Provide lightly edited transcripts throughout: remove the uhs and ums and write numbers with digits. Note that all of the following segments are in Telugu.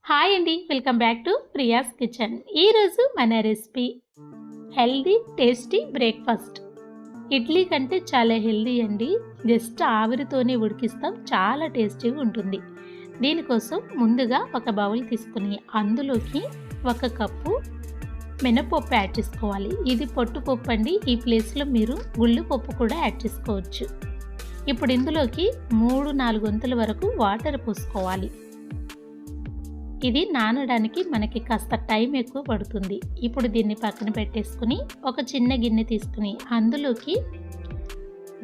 హాయ్ అండి, welcome back to Priya's kitchen. ఈరోజు మన recipe healthy tasty breakfast. Idli కంటే చాలా హెల్దీ అండి. జస్ట్ ఆవిరితోనే ఉడికిస్తాం, చాలా టేస్టీగా ఉంటుంది. దీనికోసం ముందుగా ఒక బౌల్ తీసుకుని అందులోకి 1 కప్పు మినపప్పు యాడ్ చేసుకోవాలి. ఇది పొట్టుపప్పు అండి. ఈ ప్లేస్లో మీరు గుళ్ళు పప్పు కూడా యాడ్ చేసుకోవచ్చు. ఇప్పుడు ఇందులోకి 3-4 వంతుల వరకు వాటర్ పోసుకోవాలి. ఇది నానడానికి మనకి కాస్త టైం ఎక్కువ పడుతుంది. ఇప్పుడు దీన్ని పక్కన పెట్టేసుకుని ఒక చిన్న గిన్నె తీసుకుని అందులోకి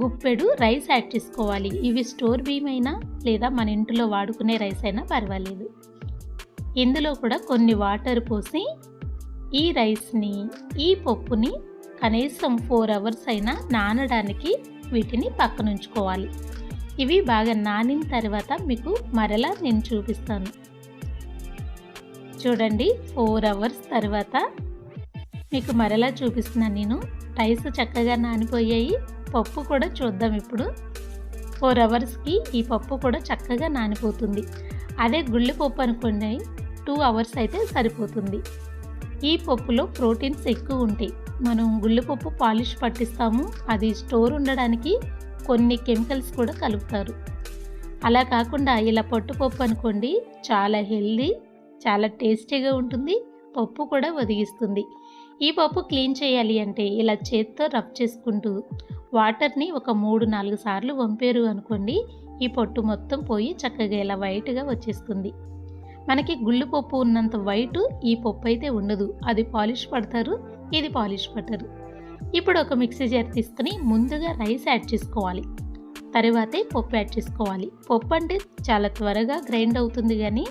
గుప్పెడు రైస్ యాడ్ చేసుకోవాలి. ఇవి స్టోర్ బియ్యం అయినా లేదా మన ఇంట్లో వాడుకునే రైస్ అయినా పర్వాలేదు. ఇందులో కూడా కొన్ని వాటర్ పోసి ఈ రైస్ని, ఈ పప్పుని కనీసం 4 అవర్స్ అయినా నానడానికి వీటిని పక్కన ఉంచుకోవాలి. ఇవి బాగా నానిన తర్వాత మీకు మరలా నేను చూపిస్తాను. చూడండి, 4 అవర్స్ తర్వాత మీకు మరలా చూపిస్తున్నాను నేను. రైస్ చక్కగా నానిపోయాయి. పప్పు కూడా చూద్దాం ఇప్పుడు. 4 అవర్స్కి ఈ పప్పు కూడా చక్కగా నానిపోతుంది. అదే గుళ్ళి పప్పు అనుకోండి, 2 అవర్స్ అయితే సరిపోతుంది. ఈ పప్పులో ప్రోటీన్స్ ఎక్కువ ఉంటాయి. మనం గుళ్ళిపప్పు పాలిష్ పట్టిస్తాము, అది స్టోర్ ఉండడానికి కొన్ని కెమికల్స్ కూడా కలుపుతారు. అలా కాకుండా ఇలా పట్టుపప్పు అనుకోండి, చాలా హెల్దీ, చాలా టేస్టీగా ఉంటుంది. పప్పు కూడా ఒదిగిస్తుంది. ఈ పప్పు క్లీన్ చేయాలి అంటే ఇలా చేత్తో రబ్ చేసుకుంటూ వాటర్ని ఒక 3-4 సార్లు వంపారు అనుకోండి, ఈ పొట్టు మొత్తం పోయి చక్కగా ఇలా వైట్గా వచ్చేస్తుంది. మనకి గుళ్ళు పప్పు ఉన్నంత వైట్ ఈ పప్పు అయితే ఉండదు. అది పాలిష్ పడతారు, ఇది పాలిష్ పడతారు. ఇప్పుడు ఒక మిక్సీ జార్ తీసుకుని ముందుగా రైస్ యాడ్ చేసుకోవాలి. తర్వాతే పప్పు యాడ్ చేసుకోవాలి. పప్పు అంటే చాలా త్వరగా గ్రైండ్ అవుతుంది, కానీ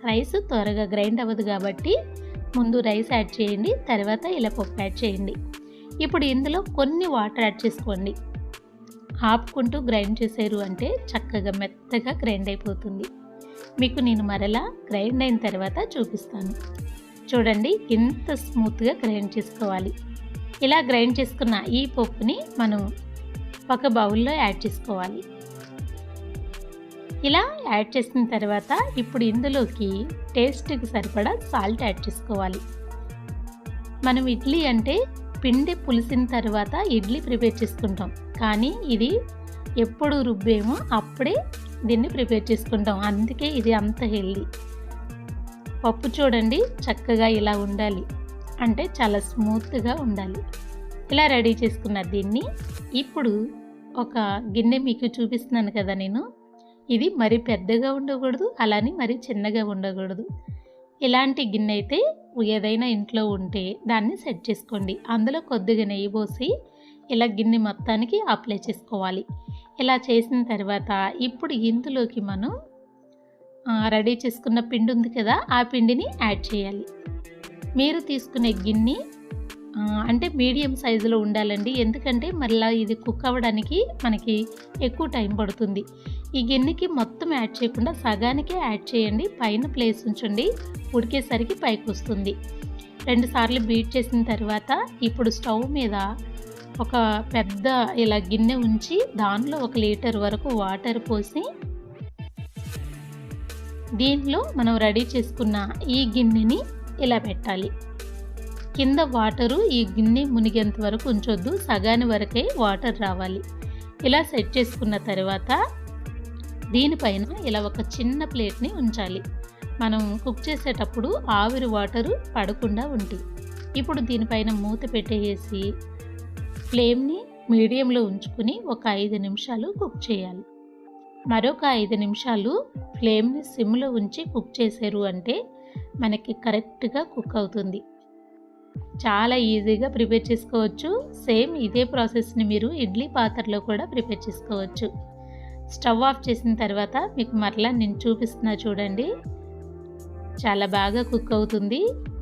రైస్ త్వరగా గ్రైండ్ అవ్వదు. కాబట్టి ముందు రైస్ యాడ్ చేయండి, తర్వాత ఇలా పప్పు యాడ్ చేయండి. ఇప్పుడు ఇందులో కొన్ని వాటర్ యాడ్ చేసుకోండి. ఆపుకుంటూ గ్రైండ్ చేసారు అంటే చక్కగా మెత్తగా గ్రైండ్ అయిపోతుంది. మీకు నేను మరలా గ్రైండ్ అయిన తర్వాత చూపిస్తాను. చూడండి, ఇంత స్మూత్గా గ్రైండ్ చేసుకోవాలి. ఇలా గ్రైండ్ చేసుకున్న ఈ పప్పుని మనం ఒక బౌల్లో యాడ్ చేసుకోవాలి. ఇలా యాడ్ చేసిన తర్వాత ఇప్పుడు ఇందులోకి టేస్ట్కి సరిపడా సాల్ట్ యాడ్ చేసుకోవాలి. మనం ఇడ్లీ అంటే పిండి పులిసిన తర్వాత ఇడ్లీ ప్రిపేర్ చేసుకుంటాం, కానీ ఇది ఎప్పుడు రుబ్బేమో అప్పుడే దీన్ని ప్రిపేర్ చేసుకుంటాం. అందుకే ఇది అంత హెల్దీ. పప్పు చూడండి, చక్కగా ఇలా ఉండాలి, అంటే చాలా స్మూత్గా ఉండాలి. ఇలా రెడీ చేసుకున్న దీన్ని ఇప్పుడు ఒక గిన్నె మీకు చూపిస్తున్నాను కదా నేను. ఇది మరీ పెద్దగా ఉండకూడదు, అలానే మరీ చిన్నగా ఉండకూడదు. ఇలాంటి గిన్నె అయితే ఏదైనా ఇంట్లో ఉంటే దాన్ని సెట్ చేసుకోండి. అందులో కొద్దిగా నెయ్యి పోసి ఇలా గిన్నె మొత్తానికి అప్లై చేసుకోవాలి. ఇలా చేసిన తర్వాత ఇప్పుడు ఇందులోకి మనం రెడీ చేసుకున్న పిండి ఉంది కదా, ఆ పిండిని యాడ్ చేయాలి. మీరు తీసుకునే గిన్నె అంటే మీడియం సైజులో ఉండాలండి. ఎందుకంటే మళ్ళీ ఇది కుక్ అవ్వడానికి మనకి ఎక్కువ టైం పడుతుంది. ఈ గిన్నెకి మొత్తం యాడ్ చేయకుండా సగానికే యాడ్ చేయండి. పైన ప్లేస్ ఉంచండి, ఉడికేసరికి పైకి వస్తుంది. 2 సార్లు బీట్ చేసిన తర్వాత ఇప్పుడు స్టవ్ మీద ఒక పెద్ద ఇలా గిన్నె ఉంచి దానిలో 1 లీటర్ వరకు వాటర్ పోసి దీనిలో మనం రెడీ చేసుకున్న ఈ గిన్నెని ఇలా పెట్టాలి. కింద వాటరు ఈ గిన్నె మునిగేంత వరకు ఉంచొద్దు, సగాని వరకే వాటర్ రావాలి. ఇలా సెట్ చేసుకున్న తర్వాత దీనిపైన ఇలా ఒక చిన్న ప్లేట్ని ఉంచాలి. మనం కుక్ చేసేటప్పుడు ఆవిరి వాటరు పడకుండా ఉంటాయి. ఇప్పుడు దీనిపైన మూత పెట్టేసి ఫ్లేమ్ని మీడియంలో ఉంచుకుని ఒక 5 నిమిషాలు కుక్ చేయాలి. మరొక 5 నిమిషాలు ఫ్లేమ్ని సిమ్లో ఉంచి కుక్ చేసారు అంటే మనకి కరెక్ట్గా కుక్ అవుతుంది. చాలా ఈజీగా ప్రిపేర్ చేసుకోవచ్చు. సేమ్ ఇదే ప్రాసెస్ని మీరు ఇడ్లీ పాత్రలో కూడా ప్రిపేర్ చేసుకోవచ్చు. స్టవ్ ఆఫ్ చేసిన తర్వాత మీకు మరలా నేను చూపిస్తున్నా చూడండి, చాలా బాగా కుక్ అవుతుంది.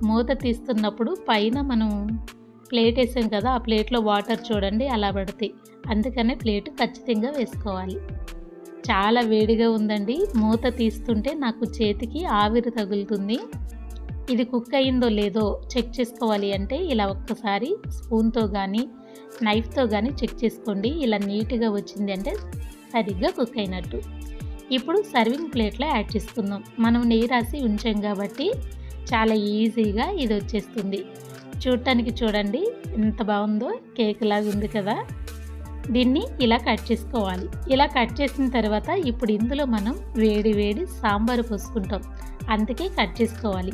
మూత తీస్తున్నప్పుడు పైన మనం ప్లేట్ వేసాం కదా, ఆ ప్లేట్లో వాటర్ చూడండి అలా పడతాయి. అందుకనే ప్లేట్ ఖచ్చితంగా వేసుకోవాలి. చాలా వేడిగా ఉందండి. మూత తీస్తుంటే నాకు చేతికి ఆవిరి తగులుతుంది. ఇది కుక్ అయిందో లేదో చెక్ చేసుకోవాలి అంటే ఇలా ఒక్కసారి స్పూన్తో కానీ నైఫ్తో కానీ చెక్ చేసుకోండి. ఇలా నీట్గా వచ్చింది అంటే సరిగ్గా కుక్ అయినట్టు. ఇప్పుడు సర్వింగ్ ప్లేట్లో యాడ్ చేసుకుందాం. మనం నెయ్యి రాసి ఉంచాం కాబట్టి చాలా ఈజీగా ఇది వచ్చేస్తుంది. చూడటానికి చూడండి ఎంత బాగుందో, కేక్ లాగా ఉంది కదా. దీన్ని ఇలా కట్ చేసుకోవాలి. ఇలా కట్ చేసిన తర్వాత ఇప్పుడు ఇందులో మనం వేడి వేడి సాంబారు పోసుకుంటాం, అందుకే కట్ చేసుకోవాలి.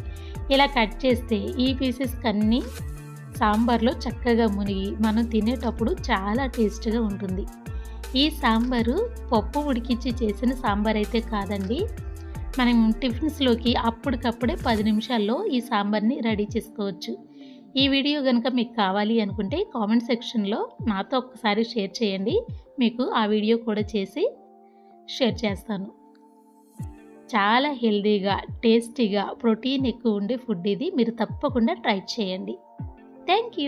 ఇలా కట్ చేస్తే ఈ పీసెస్కి అన్నీ సాంబార్లో చక్కగా మునిగి మనం తినేటప్పుడు చాలా టేస్ట్గా ఉంటుంది. ఈ సాంబారు పప్పు ఉడికించి చేసిన సాంబార్ అయితే కాదండి. మనం టిఫిన్స్లోకి అప్పటికప్పుడే 10 నిమిషాల్లో ఈ సాంబార్ని రెడీ చేసుకోవచ్చు. ఈ వీడియో కనుక మీకు కావాలి అనుకుంటే కామెంట్ సెక్షన్లో నాతో ఒక్కసారి షేర్ చేయండి. మీకు ఆ వీడియో కూడా చేసి షేర్ చేస్తాను. చాలా హెల్తీగా, టేస్టీగా, ప్రోటీన్ ఎక్కువ ఉండే ఫుడ్ ఇది. మీరు తప్పకుండా ట్రై చేయండి. Thank you.